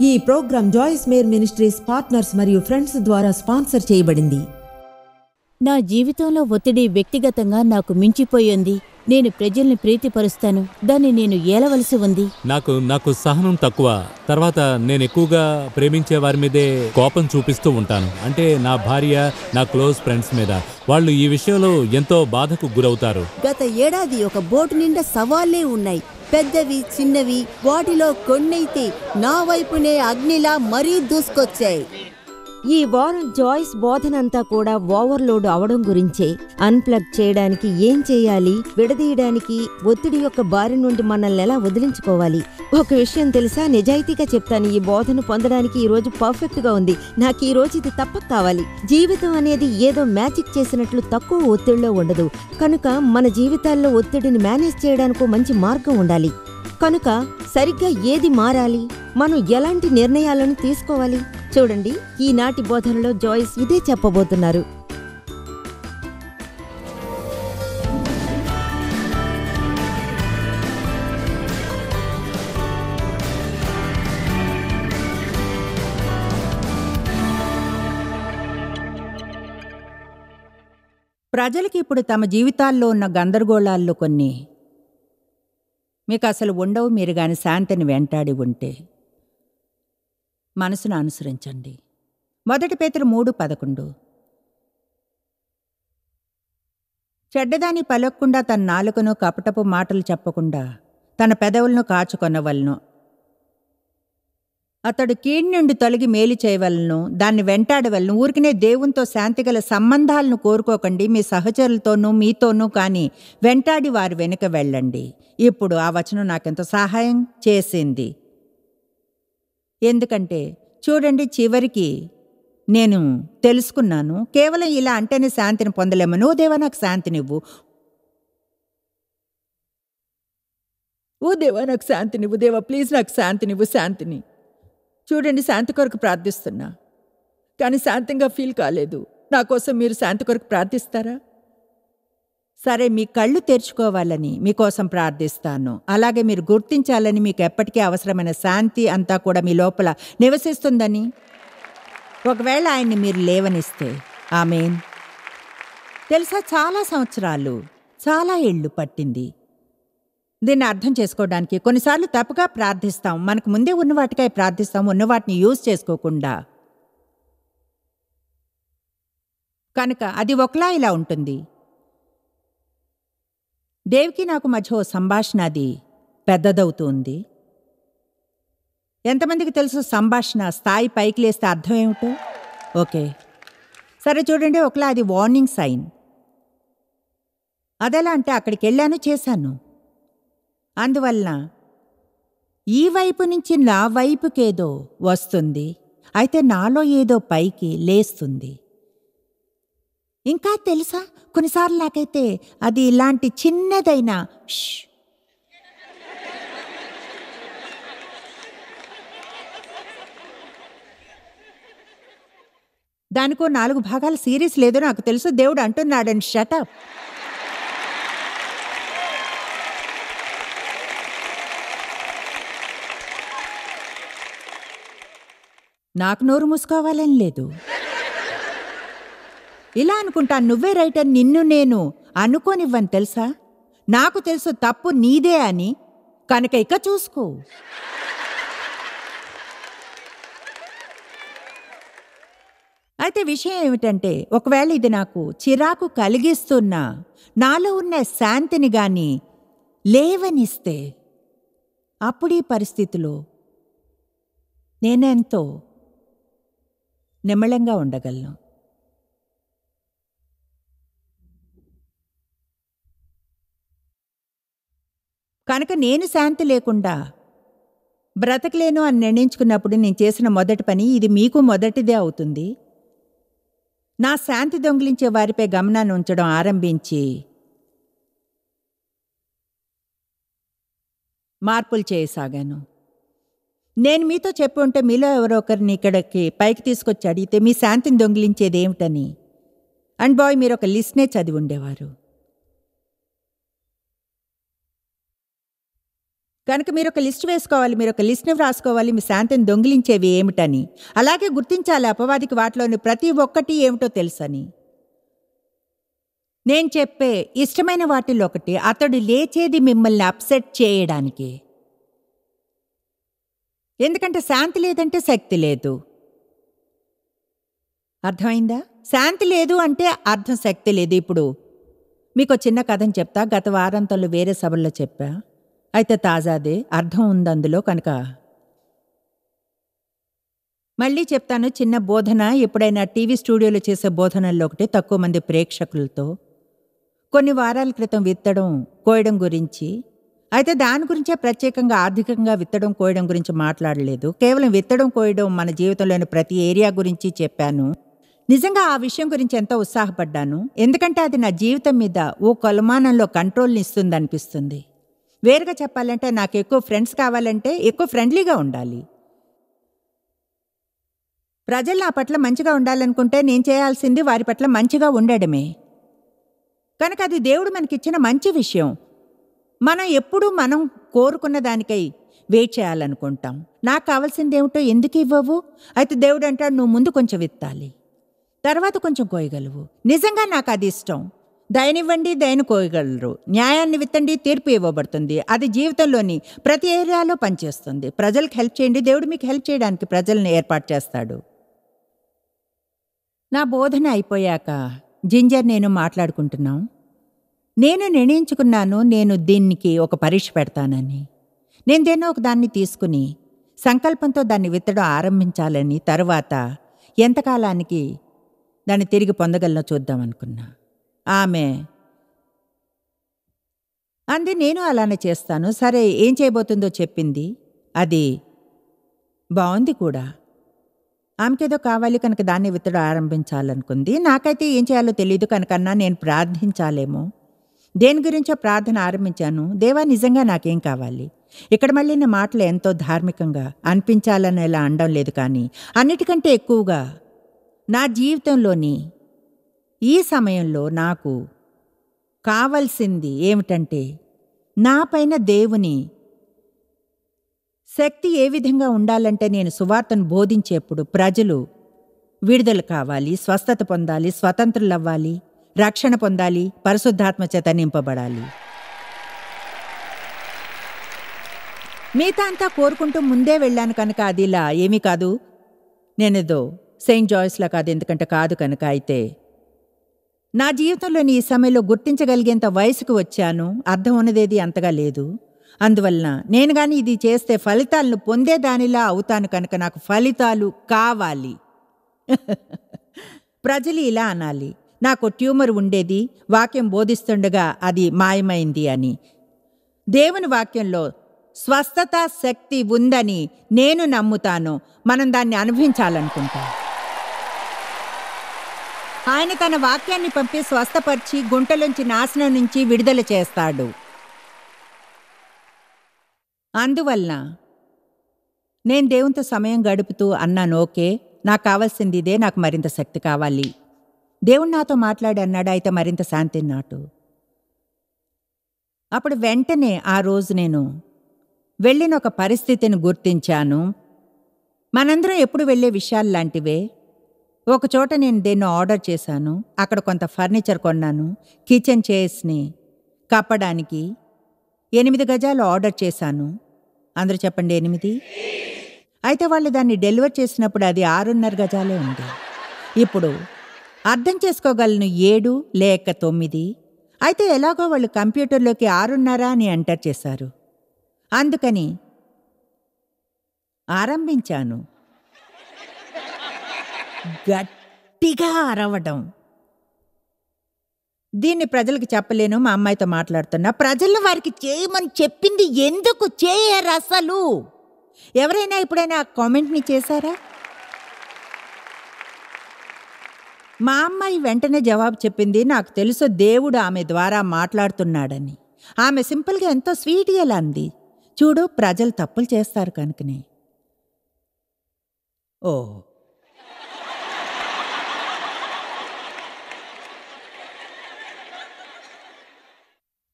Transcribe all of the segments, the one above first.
ఈ program Joyce Meyer Ministries partners మరియు friends ద్వారా స్పాన్సర్ చేయబడింది. నా జీవితంలో ఒత్తిడి వ్యక్తిగతంగా నాకు మించిపోయింది. నేను ప్రజల్ని ప్రీతిపరుస్తాను, దాన్ని నేను ఏలవలసి ఉంది. నాకు సహనం తక్కువ. తర్వాత నేను ఎక్కువగా ప్రేమించే వారి మీదే కోపం చూపిస్తూ ఉంటాను. అంటే నా భార్య, నా క్లోజ్ ఫ్రెండ్స్ మీద. వాళ్ళు ఈ విషయంలో ఎంతో బాధకు గురవుతారు. గత ఏడాది ఒక బోటు నిండా సవాళ్లే ఉన్నాయి, పెద్దవి చిన్నవి. వాటిలో కొన్నైతే నా వైపునే అగ్నిలా మరీ దూసుకొచ్చాయి. ఈ వారం జాయిస్ బోధనంతా కూడా ఓవర్లోడ్ అవడం గురించే. అన్ప్లగ్ చేయడానికి ఏం చేయాలి, విడదీయడానికి, ఒత్తిడి యొక్క బారి నుండి మనల్ని ఎలా వదిలించుకోవాలి. ఒక విషయం తెలుసా, నిజాయితీగా చెప్తాను, ఈ బోధను పొందడానికి ఈ రోజు పర్ఫెక్ట్ గా ఉంది. నాకు ఈ రోజు ఇది తప్పక కావాలి. జీవితం అనేది ఏదో మ్యాజిక్ చేసినట్లు తక్కువ ఒత్తిడిలో ఉండదు. కనుక మన జీవితాల్లో ఒత్తిడిని మేనేజ్ చేయడానికి మంచి మార్గం ఉండాలి. కనుక సరిగ్గా ఏది మారాలి, మనం ఎలాంటి నిర్ణయాలను తీసుకోవాలి? చూడండి, ఈనాటి బోధనలో జాయిస్ ఇదే చెప్పబోతున్నారు. ప్రజలకి ఇప్పుడు తమ జీవితాల్లో ఉన్న గందరగోళాల్లో కొన్ని మీకు అసలు ఉండవు. మీరు గాని శాంతిని వెంటాడి ఉంటే మనసును అనుసరించండి. 1 పేతురు 3:11. చెడ్డదాని పలక్కుండా తన నాలుకను, కపటపు మాటలు చెప్పకుండా తన పెదవులను కాచుకొనవలను. అతడు కీడు నుండి తొలగి మేలు చేయవలను, దాన్ని వెంటాడవలను. ఊరికనే దేవునితో శాంతిగల సంబంధాలను కోరుకోకండి, మీ సహచరులతోనూ మీతోనూ కానీ వెంటాడి వారి వెనుక వెళ్ళండి. ఇప్పుడు ఆ వచనం నాకెంతో సహాయం చేసింది. ఎందుకంటే చూడండి, చివరికి నేను తెలుసుకున్నాను, కేవలం ఇలా అంటేనే శాంతిని పొందలేము. ఓ దేవా నాకు శాంతినివ్వు, ఓ దేవా నాకు శాంతినివ్వు, దేవా ప్లీజ్ నాకు శాంతినివ్వు, శాంతిని. చూడండి, శాంతి కొరకు ప్రార్థిస్తున్నా, కానీ శాంతంగా ఫీల్ కాలేదు. నా కోసం మీరు శాంతి కొరకు ప్రార్థిస్తారా? సరే, మీ కళ్ళు తెరుచుకోవాలని మీకోసం ప్రార్థిస్తాను. అలాగే మీరు గుర్తించాలని, మీకు ఎప్పటికీ అవసరమైన శాంతి అంతా కూడా మీ లోపల నివసిస్తుందని. ఒకవేళ ఆయన్ని మీరు లేవనిస్తే ఆమేన్. తెలుసా, చాలా సంవత్సరాలు, చాలా ఏళ్ళు పట్టింది దీన్ని అర్థం చేసుకోవడానికి. కొన్నిసార్లు తప్పుగా ప్రార్థిస్తాం, మనకు ముందే ఉన్న వాటికై ప్రార్థిస్తాం, ఉన్న వాటిని యూజ్ చేసుకోకుండా. కనుక అది ఒకలా ఇలా ఉంటుంది. దేవికి నాకు మధ్య ఓ సంభాషణ, అది పెద్దదవుతుంది. ఎంతమందికి తెలుసు సంభాషణ స్థాయి పైకి లేస్తే అర్థం ఏమిటో? ఓకే, సరే చూడండి, ఒకలా అది వార్నింగ్ సైన్. అదెలా అంటే అక్కడికి వెళ్ళాను, చేశాను. అందువలన ఈ వైపు నుంచి నా వైపుకేదో వస్తుంది, అయితే నాలో ఏదో పైకి లేస్తుంది. ఇంకా తెలుసా, కొన్నిసార్లు నాకైతే అది ఇలాంటి చిన్నదైనా దానికో 4 భాగాల సిరీస్ లేదో నాకు తెలుసు. దేవుడు అంటున్నాడని షటప్. నాకు నోరు మూసుకోవాలని లేదు. ఇలా అనుకుంటాను, నువ్వే రైట్ అని నిన్ను నేను అనుకోనివ్వని తెలుసా. నాకు తెలుసు తప్పు నీదే అని, కనుక ఇక చూసుకో. అయితే విషయం ఏమిటంటే, ఒకవేళ ఇది నాకు చిరాకు కలిగిస్తున్నా నాలో ఉన్న శాంతిని గాని లేవనిస్తే, అప్పుడు ఈ పరిస్థితిలో నేనెంతో నిమ్మళంగా ఉండగలను. కనుక నేను శాంతి లేకుండా బ్రతకలేను అని నిర్ణయించుకున్నప్పుడు నేను చేసిన మొదటి పని, ఇది మీకు మొదటిదే అవుతుంది, నా శాంతి దొంగిలించే వారిపై గమనాన్ని ఉంచడం ఆరంభించి మార్పులు చేయసాగాను. నేను మీతో చెప్పి ఉంటే మీలో ఎవరో ఒకరిని ఇక్కడికి పైకి తీసుకొచ్చి అడిగితే మీ శాంతిని దొంగిలించేది ఏమిటని, అండ్ బాయ్ మీరు ఒక లిస్ట్నే చదివి ఉండేవారు. కనుక మీరు ఒక లిస్ట్ వేసుకోవాలి, మీరు ఒక లిస్ట్ని వ్రాసుకోవాలి, మీ శాంతిని దొంగిలించేవి ఏమిటని. అలాగే గుర్తించాలి అపవాదికి వాటిలోని ప్రతి ఒక్కటి ఏమిటో తెలుసని. నేను చెప్పే ఇష్టమైన వాటిల్లో ఒకటి, అతడు లేచేది మిమ్మల్ని అప్సెట్ చేయడానికి. ఎందుకంటే శాంతి లేదంటే శక్తి లేదు. అర్థమైందా? శాంతి లేదు అంటే అర్థం శక్తి లేదు. ఇప్పుడు మీకు చిన్న కథని చెప్తా. గత వారాంతంలో వేరే సభల్లో చెప్పా, అయితే తాజాదే, అర్థం ఉంది అందులో, కనుక మళ్ళీ చెప్తాను. చిన్న బోధన, ఎప్పుడైనా టీవీ స్టూడియోలో చేసే బోధనల్లో ఒకటి, తక్కువ మంది ప్రేక్షకులతో. కొన్ని వారాల క్రితం విత్తడం కోయడం గురించి. అయితే దాని గురించే ప్రత్యేకంగా ఆర్థికంగా విత్తడం కోయడం గురించి మాట్లాడలేదు. కేవలం విత్తడం కోయడం మన జీవితంలోని ప్రతి ఏరియా గురించి చెప్పాను. నిజంగా ఆ విషయం గురించి ఎంతో ఉత్సాహపడ్డాను, ఎందుకంటే అది నా జీవితం మీద ఓ కొలమానంలో కంట్రోల్ని ఇస్తుంది అనిపిస్తుంది. వేరుగా చెప్పాలంటే నాకు ఎక్కువ ఫ్రెండ్స్ కావాలంటే ఎక్కువ ఫ్రెండ్లీగా ఉండాలి. ప్రజలు నా పట్ల మంచిగా ఉండాలనుకుంటే నేను చేయాల్సింది వారి పట్ల మంచిగా ఉండడమే. కనుక అది దేవుడు మనకిచ్చిన మంచి విషయం. మనం ఎప్పుడూ మనం కోరుకున్న దానికై వెయిట్ చేయాలనుకుంటాం. నాకు కావాల్సింది ఏమిటో ఎందుకు ఇవ్వవు? అయితే దేవుడు అంటాడు, నువ్వు ముందు కొంచెం విత్తాలి, తర్వాత కొంచెం కోయగలవు. నిజంగా నాకు అది ఇష్టం. దయనివ్వండి, దయను కోయగలరు. న్యాయాన్ని విత్తండి, తీర్పు ఇవ్వబడుతుంది. అది జీవితంలోని ప్రతి ఏరియాలో పనిచేస్తుంది. ప్రజలకు హెల్ప్ చేయండి, దేవుడు మీకు హెల్ప్ చేయడానికి ప్రజల్ని ఏర్పాటు చేస్తాడు. నా బోధన అయిపోయాక జింజర్ నేను మాట్లాడుకుంటున్నాం. నేను నిర్ణయించుకున్నాను, నేను దీనికి ఒక పరీక్ష పెడతానని. నేను దేన్నో ఒక దాన్ని తీసుకుని సంకల్పంతో దాన్ని విత్తడం ఆరంభించాలని, తరువాత ఎంతకాలానికి దాన్ని తిరిగి పొందగలనో చూద్దామనుకున్నా. ఆమె అంది, నేను అలానే చేస్తాను. సరే, ఏం చేయబోతుందో చెప్పింది. అది బాగుంది కూడా. ఆమెకేదో కావాలి కనుక దాన్ని విత్తడం ఆరంభించాలనుకుంది. నాకైతే ఏం చేయాలో తెలియదు కనుకన్నా నేను ప్రార్థించాలేమో. దేని గురించో ప్రార్థన ఆరంభించాను. దేవా, నిజంగా నాకేం కావాలి? ఇక్కడ మళ్ళీ నా మాటలు ఎంతో ధార్మికంగా అనిపించాలని ఇలా అనడం లేదు, కానీ అన్నిటికంటే ఎక్కువగా నా జీవితంలోని ఈ సమయంలో నాకు కావలసింది ఏమిటంటే, నా పైన దేవుని శక్తి ఏ విధంగా ఉండాలంటే, నేను సువార్తను బోధించేప్పుడు ప్రజలు విడుదల కావాలి, స్వస్థత పొందాలి, స్వతంత్రులవ్వాలి, రక్షణ పొందాలి, పరిశుద్ధాత్మ చేత నింపబడాలి. మిగతా అంతా కోరుకుంటూ ముందే వెళ్ళాను కనుక అది ఇలా ఏమీ కాదు. నేనేదో సెయింట్ జాయిస్లా కాదు, ఎందుకంటే కాదు కనుక. అయితే నా జీవితంలోని ఈ సమయంలో గుర్తించగలిగేంత వయసుకు వచ్చాను. అర్థం ఉన్నదేది అంతగా లేదు. అందువలన నేను కానీ ఇది చేస్తే ఫలితాలను పొందేదానిలా అవుతాను కనుక నాకు ఫలితాలు కావాలి. ప్రజలు ఇలా అనాలి, నాకు ట్యూమర్ ఉండేది, వాక్యం బోధిస్తుండగా అది మాయమైంది అని. దేవుని వాక్యంలో స్వస్థత శక్తి ఉందని నేను నమ్ముతాను. మనం దాన్ని అనుభవించాలనుకుంటాం. ఆయన తన వాక్యాన్ని పంపి స్వస్థపరిచి గుంటలోంచి నాశనం నుంచి విడుదల చేస్తాడు. అందువలన నేను దేవునితో సమయం గడుపుతూ అన్నాను, ఓకే, నాకు కావాల్సింది ఇదే, నాకు మరింత శక్తి కావాలి. దేవుడు నాతో మాట్లాడి అన్నాడు, అయితే మరింత శాంతి నాటు. అప్పుడు వెంటనే ఆ రోజు నేను వెళ్ళిన ఒక పరిస్థితిని గుర్తించాను. మనందరం ఎప్పుడు వెళ్ళే విషయాలు లాంటివే. ఒక చోట నేను దేన్నో ఆర్డర్ చేశాను. అక్కడ కొంత ఫర్నిచర్ కొన్నాను. కిచెన్ చైర్స్ని కప్పడానికి 8 గజాలు ఆర్డర్ చేశాను. అందరూ చెప్పండి 8. అయితే వాళ్ళు దాన్ని డెలివర్ చేసినప్పుడు అది 6.5 గజాలే ఉంది. ఇప్పుడు అర్థం చేసుకోగలను 7 లేక 9. అయితే ఎలాగో వాళ్ళు కంప్యూటర్లోకి 6.5 అని ఎంటర్ చేశారు. అందుకని ఆరంభించాను గట్టిగా అరవడం. దీన్ని ప్రజలకు చెప్పలేను. మా అమ్మాయితో మాట్లాడుతున్నా. ప్రజలను వారికి చేయమని చెప్పింది ఎందుకు చేయరు అసలు? ఎవరైనా ఎప్పుడైనా ఆ కామెంట్ని చేశారా? మా అమ్మాయి వెంటనే జవాబు చెప్పింది, నాకు తెలుసు దేవుడు ఆమె ద్వారా మాట్లాడుతున్నాడని. ఆమె సింపుల్గా ఎంతో స్వీట్గా ఎలా అంది, చూడు ప్రజలు తప్పులు చేస్తారు కనుకనే. ఓ,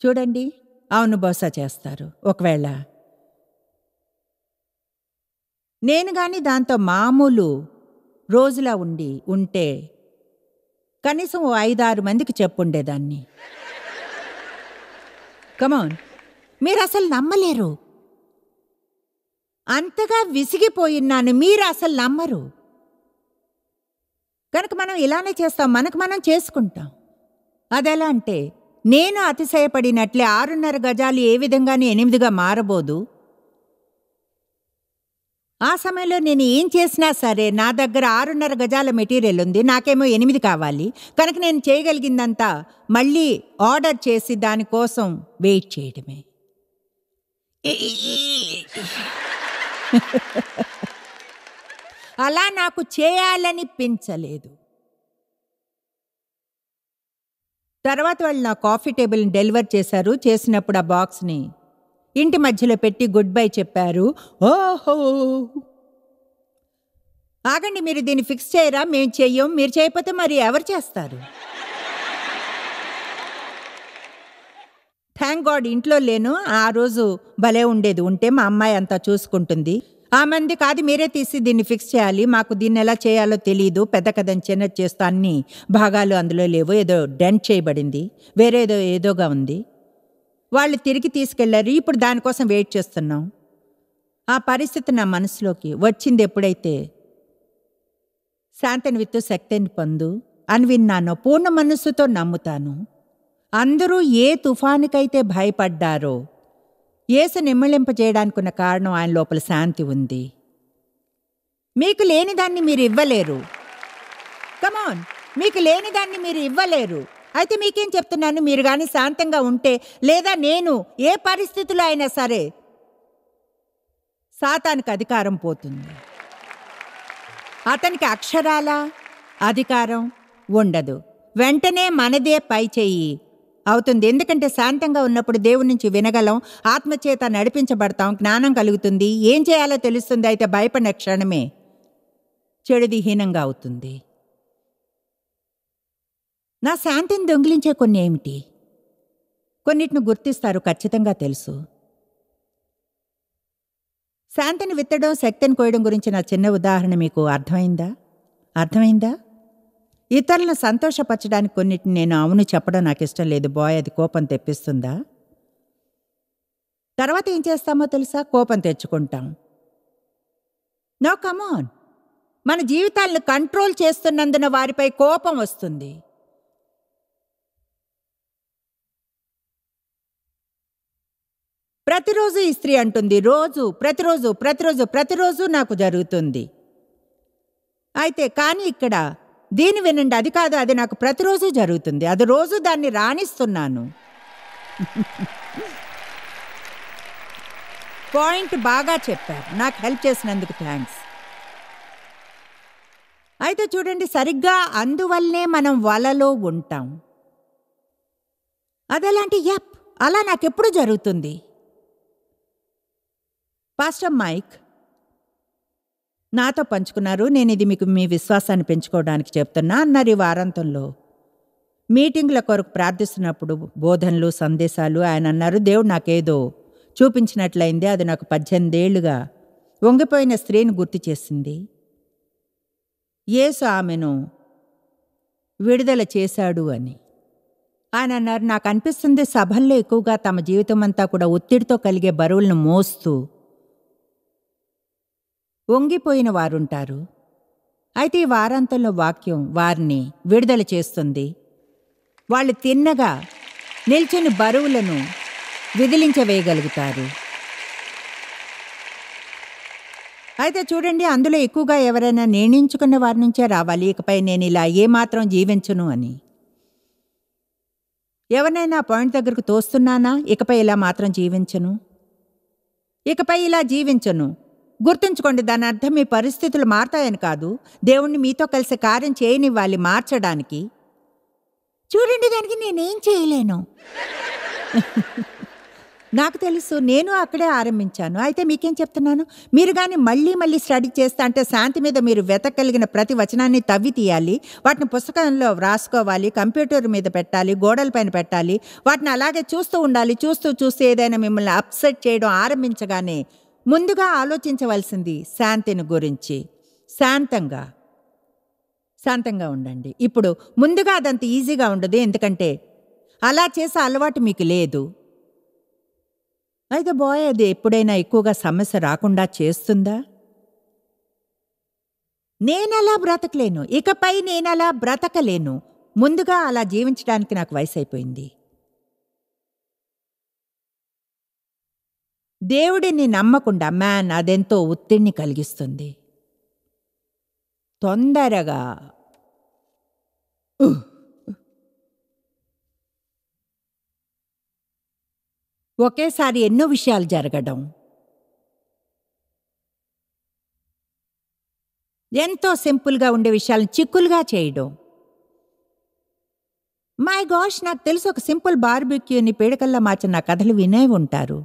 చూడండి, అవును బహుశా చేస్తారు. ఒకవేళ నేను గాని దాంతో మామూలు రోజులా ఉంటే కనీసం 5-6 మందికి చెప్పుండేదాన్ని. కమాన్, మీరు అసలు నమ్మలేరు. అంతగా విసిగిపోయినాను, మీరు అసలు నమ్మరు. కనుక మనం ఇలానే చేస్తాం, మనకు మనం చేసుకుంటాం. అదెలా అంటే, నేను అతిశయపడినట్లే 6.5 గజాలు ఏ విధంగానే 8గా మారబోదు. ఆ సమయంలో నేను ఏం చేసినా సరే నా దగ్గర 6.5 గజాల మెటీరియల్ ఉంది, నాకేమో 8 కావాలి. కనుక నేను చేయగలిగిందంతా మళ్ళీ ఆర్డర్ చేసి దానికోసం వెయిట్ చేయడమే. అలా నాకు చేయాలనిపించలేదు. తర్వాత వాళ్ళు నా కాఫీ టేబుల్ని డెలివర్ చేశారు. చేసినప్పుడు ఆ బాక్స్ని ఇంటి మధ్యలో పెట్టి గుడ్ బై చెప్పారు. ఓహో, ఆగండి, మీరు దీన్ని ఫిక్స్ చేయరా? మేము చెయ్యం. మీరు చేయకపోతే మరి ఎవరు చేస్తారు? థ్యాంక్ గాడ్ ఇంట్లో లేను. ఆ రోజు భలే ఉండేది. ఉంటే మా అమ్మాయి అంతా చూసుకుంటుంది. ఆ మంది కాదు, మీరే తీసి దీన్ని ఫిక్స్ చేయాలి, మాకు దీన్ని ఎలా చేయాలో తెలియదు, పెద్ద కథని చిన్నది చేస్తూ అన్ని భాగాలు అందులో లేవు, ఏదో డెంట్ చేయబడింది, ఏదోగా ఉంది. వాళ్ళు తిరిగి తీసుకెళ్లారు. ఇప్పుడు దానికోసం వెయిట్ చేస్తున్నాం. ఆ పరిస్థితి నా మనసులోకి వచ్చింది ఎప్పుడైతే శాంతిని విత్తు శక్తిని పొందు అని విన్నానో, పూర్ణ మనస్సుతో నమ్ముతాను. అందరూ ఏ తుఫానుకైతే భయపడ్డారో యేసు నిమ్మళింపజేయడానికున్న కారణం ఆయన లోపల శాంతి ఉంది. మీకు లేనిదాన్ని మీరు ఇవ్వలేరు. కమాన్, మీకు లేనిదాన్ని మీరు ఇవ్వలేరు. అయితే మీకేం చెప్తున్నాను, మీరు కానీ శాంతంగా ఉంటే, లేదా నేను ఏ పరిస్థితిలో అయినా సరే సాతానికి అధికారం పోతుంది. అతనికి అక్షరాల అధికారం ఉండదు. వెంటనే మనదే పై చెయ్యి అవుతుంది. ఎందుకంటే శాంతంగా ఉన్నప్పుడు దేవుడి నుంచి వినగలం, ఆత్మచేత నడిపించబడతాం, జ్ఞానం కలుగుతుంది, ఏం చేయాలో తెలుస్తుంది. అయితే భయపడిన క్షణమే చెడుది హీనంగా అవుతుంది. నా శాంతిని దొంగిలించే కొన్ని ఏమిటి? కొన్నిటిని గుర్తిస్తారు, ఖచ్చితంగా తెలుసు. శాంతిని విత్తడం, శక్తిని కోయడం గురించి నా చిన్న ఉదాహరణ మీకు అర్థమైందా? ఇతరులను సంతోషపరచడానికి కొన్నిటిని నేను అవును చెప్పడం నాకు ఇష్టం లేదు. బాయ్, అది కోపం తెప్పిస్తుందా? తర్వాత ఏం చేస్తామో తెలుసా? కోపం తెచ్చుకుంటాం. నో, కమాన్, మన జీవితాలను కంట్రోల్ చేస్తున్నందున వారిపై కోపం వస్తుంది. ప్రతిరోజు ఈ స్త్రీ అంటుంది, ప్రతిరోజు నాకు జరుగుతుంది. అయితే కానీ ఇక్కడ దీని వినండి, అది కాదు, అది నాకు ప్రతిరోజు జరుగుతుంది, అది రోజు దాన్ని రాణిస్తున్నాను. పాయింట్ బాగా చెప్పారు, నాకు హెల్ప్ చేసినందుకు థ్యాంక్స్. అయితే చూడండి, సరిగ్గా అందువల్లనే మనం వలలో ఉంటాం. అదెలాంటి అలా నాకెప్పుడు జరుగుతుంది. పాస్టర్ మైక్ నాతో పంచుకున్నారు. నేను ఇది మీకు మీ విశ్వాసాన్ని పెంచుకోవడానికి చెప్తున్నా అన్నారు. ఈ వారాంతంలో మీటింగ్ల కొరకు ప్రార్థిస్తున్నప్పుడు బోధనలు, సందేశాలు ఆయన అన్నారు, దేవుడు నాకేదో చూపించినట్లయింది. అది నాకు 18 ఏళ్లుగా వంగిపోయిన స్త్రీని గుర్తు చేసింది. యేసు ఆమెను విడుదల చేశాడు అని ఆయన అన్నారు. నాకు అనిపిస్తుంది, సభల్లో ఎక్కువగా తమ జీవితం అంతా కూడా ఒత్తిడితో కలిగే బరువులను మోస్తూ వంగిపోయిన వారుంటారు. అయితే ఈ వారాంతంలో వాక్యం వారిని విడుదల చేస్తుంది. వాళ్ళు తిన్నగా నిల్చుని బరువులను విదిలించవేయగలుగుతారు. అయితే చూడండి, అందులో ఎక్కువగా ఎవరైనా నిర్ణయించుకున్న వారి నుంచే రావాలి, ఇకపై నేను ఇలా ఏమాత్రం జీవించను అని. ఎవరినైనా పాయింట్ దగ్గరకు తోస్తున్నానా, ఇకపై ఇలా మాత్రం జీవించను, ఇకపై ఇలా జీవించను. గుర్తుంచుకోండి, దాని అర్థం మీ పరిస్థితులు మారతాయని కాదు, దేవుణ్ణి మీతో కలిసి కార్యం చేయనివ్వాలి మార్చడానికి. చూడండి, దానికి నేనేం చేయలేను. నాకు తెలుసు, నేను అక్కడే ఆరంభించాను. అయితే మీకేం చెప్తున్నాను, మీరు కానీ మళ్ళీ స్టడీ చేస్తా అంటే శాంతి మీద మీరు వెతకగలిగిన ప్రతి వచనాన్ని తవ్వి తీయాలి, వాటిని పుస్తకంలో వ్రాసుకోవాలి, కంప్యూటర్ మీద పెట్టాలి, గోడలపైన పెట్టాలి, వాటిని అలాగే చూస్తూ ఉండాలి. చూస్తూ ఏదైనా మిమ్మల్ని అప్సెట్ చేయడం ఆరంభించగానే ముందుగా ఆలోచించవలసింది శాంతిని గురించి. శాంతంగా ఉండండి. ఇప్పుడు ముందుగా అదంత ఈజీగా ఉండదు, ఎందుకంటే అలా చేసే అలవాటు మీకు లేదు. అయితే బాయ్ అది ఎప్పుడైనా ఎక్కువగా సమస్య రాకుండా చేస్తుందా? నేనలా బ్రతకలేను, ఇకపై నేనలా బ్రతకలేను. ముందుగా అలా జీవించడానికి నాకు వయసు అయిపోయింది. దేవుడిని నమ్మకుండా అదెంతో ఒత్తిడిని కలిగిస్తుంది. తొందరగా ఒకేసారి ఎన్నో విషయాలు జరగడం, ఎంతో సింపుల్గా ఉండే విషయాలను చిక్కులుగా చేయడం. మై గాష్, నాకు తెలుసు ఒక సింపుల్ బార్బిక్యూని పీడకల్లా మార్చిన నా కథలు వినే ఉంటారు.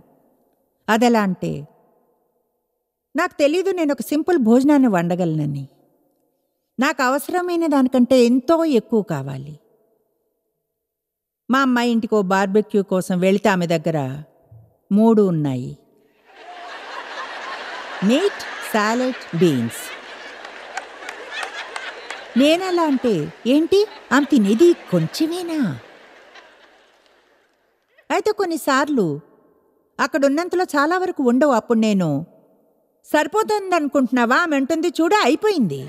అదెలా అంటే, నాకు తెలీదు నేను ఒక సింపుల్ భోజనాన్ని వండగలనని. నాకు అవసరమైన దానికంటే ఎంతో ఎక్కువ కావాలి. మా అమ్మాయి ఇంటికో బార్బెక్యూ కోసం వెళితే ఆమె దగ్గర 3 ఉన్నాయి: మీట్, సాలెడ్, బీన్స్. నేనలా అంటే, ఏంటి ఆమె తినేది కొంచెమేనా? అయితే కొన్నిసార్లు అక్కడున్నంతలో చాలా వరకు ఉండవు. అప్పుడు నేను, సరిపోతుందనుకుంటున్నావా? ఆమె అంటుంది, చూడ అయిపోయింది.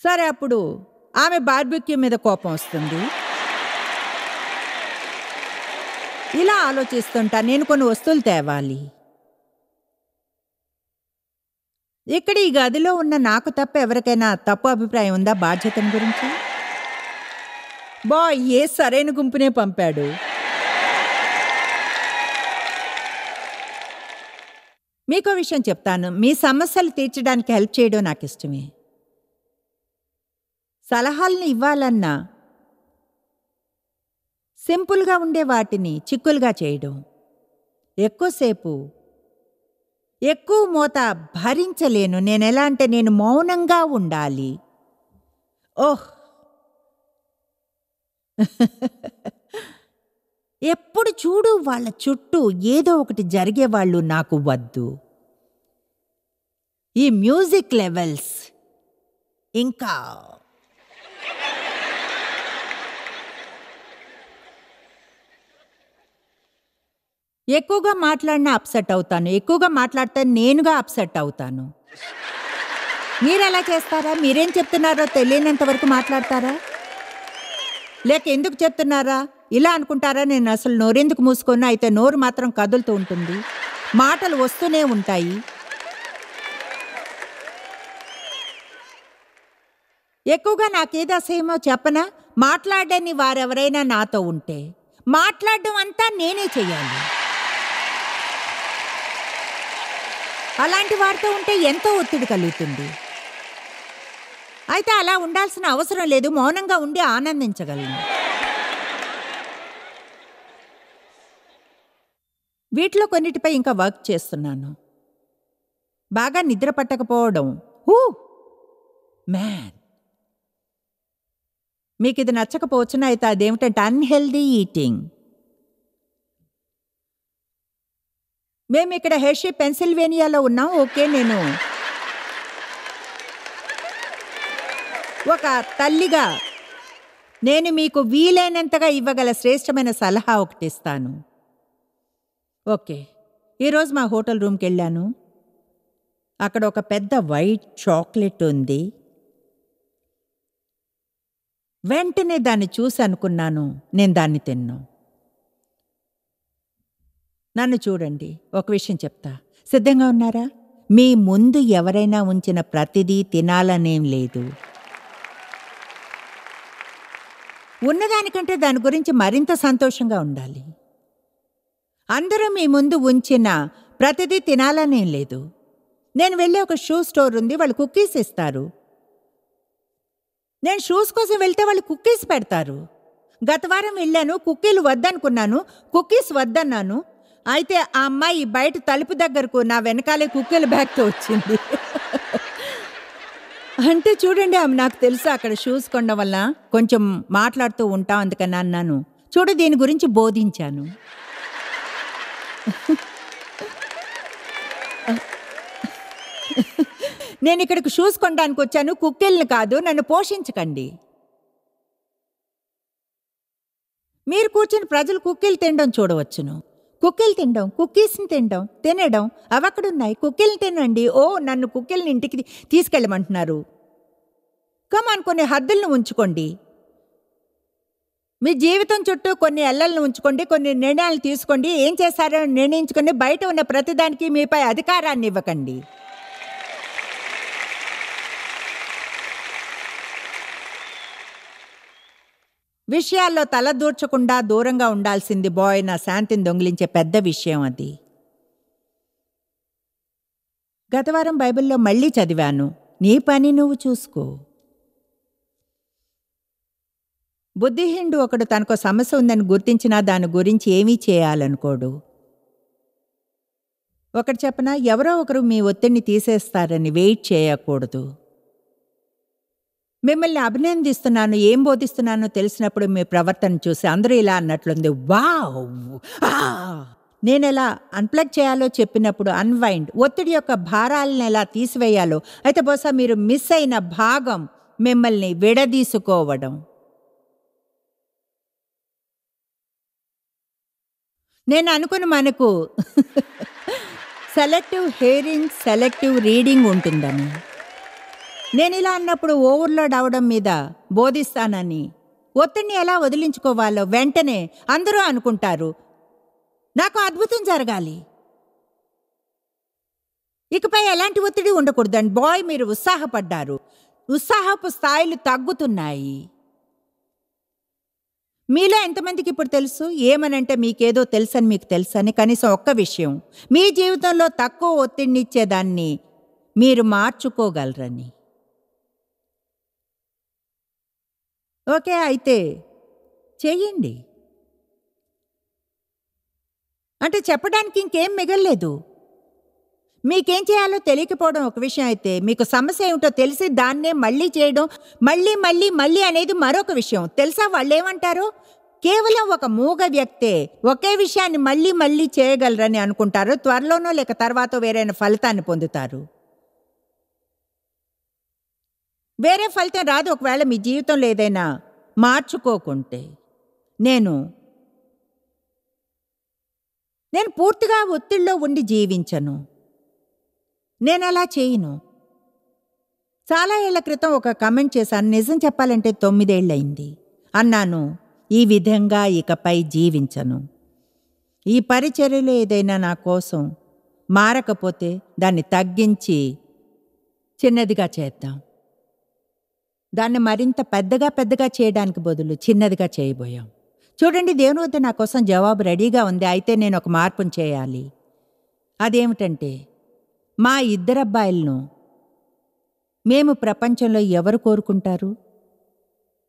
సరే, అప్పుడు ఆమె బార్బిక్యూ మీద కోపం వస్తుంది. ఇలా ఆలోచిస్తుంటా, నేను కొన్ని వస్తువులు తేవాలి. ఇక్కడ ఈ గదిలో ఉన్న నాకు తప్ప ఎవరికైనా తప్పు అభిప్రాయం ఉందా బాధ్యతను గురించి? బాయ్ ఏ సరైన గుంపునే పంపాడు. మీకో విషయం చెప్తాను, మీ సమస్యలు తీర్చడానికి హెల్ప్ చేయడం నాకు ఇష్టమే. సలహాలను ఇవ్వాలన్నా సింపుల్గా ఉండే వాటిని చిక్కులుగా చేయడం, ఎక్కువ మోత భరించలేను. నేనెలా అంటే, నేను మౌనంగా ఉండాలి. ఓహ్, ఎప్పుడు చూడు వాళ్ళ చుట్టూ ఏదో ఒకటి జరిగేవాళ్ళు నాకు వద్దు. ఈ మ్యూజిక్ లెవెల్స్ ఇంకా ఎక్కువగా మాట్లాడినా అప్సెట్ అవుతాను. ఎక్కువగా మాట్లాడితే నేనుగా అప్సెట్ అవుతాను. మీరెలా చేస్తారా? మీరేం చెప్తున్నారో తెలియనంత వరకు మాట్లాడతారా? లేక ఎందుకు చెప్తున్నారా ఇలా అనుకుంటారా? నేను అసలు నోరెందుకు మూసుకున్నా? అయితే నోరు మాత్రం కదులుతూ ఉంటుంది, మాటలు వస్తూనే ఉంటాయి. ఎక్కువగా నాకేది అసహ్యమో చెప్పనా? మాట్లాడని వారెవరైనా నాతో ఉంటే మాట్లాడడం అంతా నేనే చెయ్యాలి. అలాంటి వారితో ఉంటే ఎంతో ఒత్తిడి కలుగుతుంది. అయితే అలా ఉండాల్సిన అవసరం లేదు, మౌనంగా ఉండి ఆనందించగలను. వీటిలో కొన్నిటిపై ఇంకా వర్క్ చేస్తున్నాను. బాగా నిద్ర పట్టకపోవడం. మ్యాన్, మీకు ఇది నచ్చకపోవచ్చునా? అయితే అదేమిటంటే అన్హెల్దీ ఈటింగ్. మేము ఇక్కడ హెర్షీ, పెన్సిల్వేనియాలో ఉన్నాం. ఓకే, నేను ఒక తల్లిగా నేను మీకు వీలైనంతగా ఇవ్వగల శ్రేష్టమైన సలహా ఒకటి ఇస్తాను. ఓకే, ఈరోజు మా హోటల్ రూమ్కి వెళ్ళాను. అక్కడ ఒక పెద్ద వైట్ చాక్లెట్ ఉంది. వెంటనే దాన్ని చూసి అనుకున్నాను, నేను దాన్ని తిన్నాను. నన్ను చూడండి, ఒక విషయం చెప్తా. సిద్ధంగా ఉన్నారా? మీ ముందు ఎవరైనా ఉంచిన ప్రతిదీ తినాలనేం లేదు. ఉన్నదానికంటే దాని గురించి మరింత సంతోషంగా ఉండాలి. అందరూ మీ ముందు ఉంచిన ప్రతిదీ తినాలనేం లేదు. నేను వెళ్ళే ఒక షూ స్టోర్ ఉంది, వాళ్ళు కుక్కీస్ ఇస్తారు. నేను షూస్ కోసం వెళ్తే వాళ్ళు కుక్కీస్ పెడతారు. గత వారం వెళ్ళాను, కుక్కీలు వద్దనుకున్నాను, కుక్కీస్ వద్దన్నాను. అయితే ఆ అమ్మాయి బయట తలుపు దగ్గరకు నా వెనకాలే కుక్కీల బ్యాగ్తో వచ్చింది. అంటే చూడండి, ఆమె నాకు తెలుసు అక్కడ షూస్ కొనడం వల్ల కొంచెం మాట్లాడుతూ ఉంటాం, అందుకని అన్నాను, చూడు, దీని గురించి బోధించాను. నేను ఇక్కడికి షూస్ కొనడానికి వచ్చాను, కుక్కిల్ని కాదు. నన్ను పోషించకండి. మీరు కూర్చుని ప్రజలు కుక్కీలు తినడం చూడవచ్చును. కుక్కీలు తినడం, కుక్కీస్ని తినడం అవి అక్కడున్నాయి. కుక్కీలు తినండి. ఓ, నన్ను కుక్కీలని ఇంటికి తీసుకెళ్ళమంటున్నారు. కమాన్, కొన్ని హద్దులను ఉంచుకోండి. మీ జీవితం చుట్టూ కొన్ని ఎల్లలను ఉంచుకోండి, కొన్ని నిర్ణయాలు తీసుకోండి. ఏం చేశారో నిర్ణయించుకొని బయట ఉన్న ప్రతిదానికి మీపై అధికారాన్ని ఇవ్వకండి. విషయాల్లో తలదూర్చకుండా దూరంగా ఉండాల్సింది బాయ్. నా శాంతిని దొంగిలించే పెద్ద విషయం అది. గతవారం బైబిల్లో మళ్ళీ చదివాను, నీ పని నువ్వు చూసుకో. బుద్ధిహీనుడు ఒకడు తనకు సమస్య ఉందని గుర్తించినా దాని గురించి ఏమీ చేయాలనుకోడు. ఒకటి చెప్పనా, ఎవరో ఒకరు మీ ఒత్తిడిని తీసేస్తారని వెయిట్ చేయకూడదు. మిమ్మల్ని అభినందిస్తున్నాను, ఏం బోధిస్తున్నానో తెలిసినప్పుడు మీ ప్రవర్తన చూసి అందరూ ఇలా అన్నట్లుంది, వావ్. నేను ఎలా అన్ప్లగ్ చేయాలో చెప్పినప్పుడు అన్వైండ్, ఒత్తిడి యొక్క భారాలను ఎలా తీసివేయాలో. అయితే బహుశా మీరు మిస్ అయిన భాగం మిమ్మల్ని విడదీసుకోవడం. నేను అనుకుని మనకు సెలెక్టివ్ హియరింగ్, సెలెక్టివ్ రీడింగ్ ఉంటుందని. నేను ఇలా అన్నప్పుడు ఓవర్లోడ్ అవడం మీద బోధిస్తానని, ఒత్తిడిని ఎలా వదిలించుకోవాలో వెంటనే అందరూ అనుకుంటారు, నాకు అద్భుతం జరగాలి, ఇకపై ఎలాంటి ఒత్తిడి ఉండకూడదని. బాయ్, మీరు ఉత్సాహపడ్డారు, ఉత్సాహపు స్థాయిలు తగ్గుతున్నాయి. మీలో ఎంతమందికి ఇప్పుడు తెలుసు ఏమనంటే మీకేదో తెలుసని మీకు తెలుసని? కనీసం ఒక్క విషయం, మీ జీవితంలో తక్కువ ఒత్తిడినిచ్చేదాన్ని మీరు మార్చుకోగలరని. ఓకే, అయితే చెయ్యండి. అంటే చెప్పడానికి ఇంకేం మిగల్లేదు. మీకేం చేయాలో తెలియకపోవడం ఒక విషయం అయితే, మీకు సమస్య ఏమిటో తెలిసి దాన్నే మళ్ళీ చేయడం, మళ్ళీ మళ్ళీ మళ్ళీ అనేది మరొక విషయం. తెలుసా వాళ్ళేమంటారు? కేవలం ఒక మూగ వ్యక్తే ఒకే విషయాన్ని మళ్ళీ మళ్ళీ చేయగలరని అనుకుంటారు. త్వరలోనో లేక తర్వాత వేరైన ఫలితాన్ని పొందుతారు. వేరే ఫలితం రాదు ఒకవేళ మీ జీవితంలో ఏదైనా మార్చుకోకుంటే. నేను పూర్తిగా ఒత్తిడిలో ఉండి జీవించను. నేను అలా చేయను. చాలా ఏళ్ల క్రితం ఒక కమెంట్ చేశాను, నిజం చెప్పాలంటే 9 ఏళ్ళయింది. అన్నాను, ఈ విధంగా ఇకపై జీవించను. ఈ పరిచర్యలో ఏదైనా నా కోసం మారకపోతే దాన్ని తగ్గించి చిన్నదిగా చేద్దాం. దాన్ని మరింత పెద్దగా చేయడానికి బదులు చిన్నదిగా చేయబోయాం. చూడండి, దేవుని వద్ద నా కోసం జవాబు రెడీగా ఉంది. అయితే నేను ఒక మార్పును చేయాలి. అదేమిటంటే, మా 2 అబ్బాయిలను మేము ప్రపంచంలో ఎవరు కోరుకుంటారు?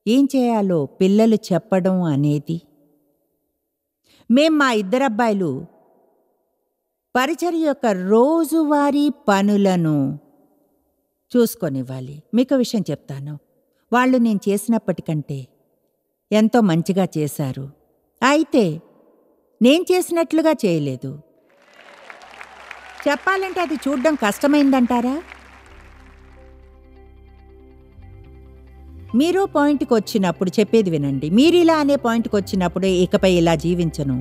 ఏం చేయాలో పిల్లలు చెప్పడం అనేది. మా 2 అబ్బాయిలు పరిచర్య యొక్క రోజువారీ పనులను చూసుకొనివ్వాలి. మీకు విషయం చెప్తాను, వాళ్ళు నేను చేసినప్పటికంటే ఎంతో మంచిగా చేశారు. అయితే నేను చేసినట్లుగా చేయలేదు. చెప్పాలంటే అది చూడడం కష్టమైందంటారా? మీరు పాయింట్కి వచ్చినప్పుడు చెప్పేది వినండి. మీరు ఇలా అనే పాయింట్కి వచ్చినప్పుడు ఇకపై ఇలా జీవించను,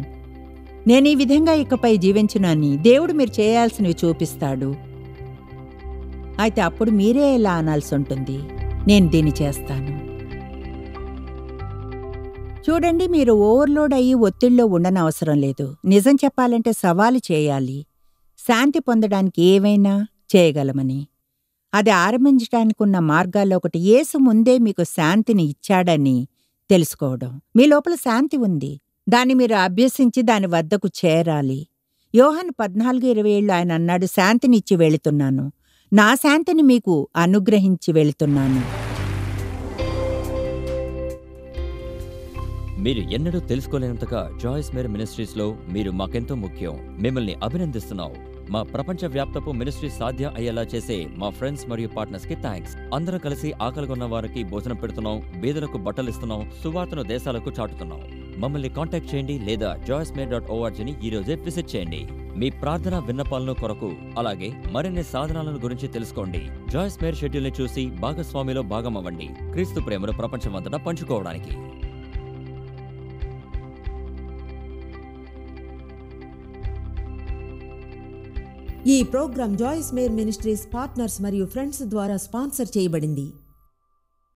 నేను ఈ విధంగా ఇకపై జీవించను అని దేవుడు మీరు చేయాల్సినవి చూపిస్తాడు. అయితే అప్పుడు మీరే ఇలా అనాల్సి ఉంటుంది, నేను దీన్ని చేస్తాను. చూడండి, మీరు ఓవర్లోడ్ అయ్యి ఒత్తిడిలో ఉండనవసరం లేదు. నిజం చెప్పాలంటే సవాలు చేయాలి, శాంతి పొందడానికి ఏవైనా చేయగలమని. అది ఆరంభించడానికి ఉన్న మార్గాల్లో ఒకటి, యేసు ముందే మీకు శాంతిని ఇచ్చాడని తెలుసుకోవడం. మీ లోపల శాంతి ఉంది, దాన్ని మీరు అభ్యసించి దాని వద్దకు చేరాలి. యోహాను 14:27 ఆయన అన్నాడు, శాంతినిచ్చి వెళుతున్నాను, నా శాంతిని మీకు అనుగ్రహించి వెళుతున్నాను. మీరు ఎన్నడూ తెలుసుకోలేనంతగా జాయిస్ మేర్ మినిస్ట్రీస్లో మీరు మాకెంతో ముఖ్యం. మిమ్మల్ని అభినందిస్తున్నాం. మా ప్రపంచ వ్యాప్తపు మినిస్ట్రీ సాధ్యం అయ్యేలా చేసే మా ఫ్రెండ్స్ మరియు పార్ట్నర్స్కి థ్యాంక్స్. అందరూ కలిసి ఆకలిగొన్న వారికి భోజనం పెడుతున్నాం, బీదలకు బట్టలిస్తున్నాం, సువార్తను దేశాలకు చాటుతున్నాం. మమ్మల్ని కాంటాక్ట్ చేయండి లేదా joysmere.org ఈ రోజే విజిట్ చేయండి. మీ ప్రార్థన విన్నపాలను కొరకు అలాగే మరిన్ని సాధనాలను గురించి తెలుసుకోండి. జాయిస్ మేర్ షెడ్యూల్ ని చూసి భాగస్వామిలో భాగమవ్వండి, క్రీస్తు ప్రేమను ప్రపంచమంతటా పంచుకోవడానికి. ఈ program Joyce Meyer Ministries partners మరియు ఫ్రెండ్స్ ద్వారా స్పాన్సర్ చేయబడింది.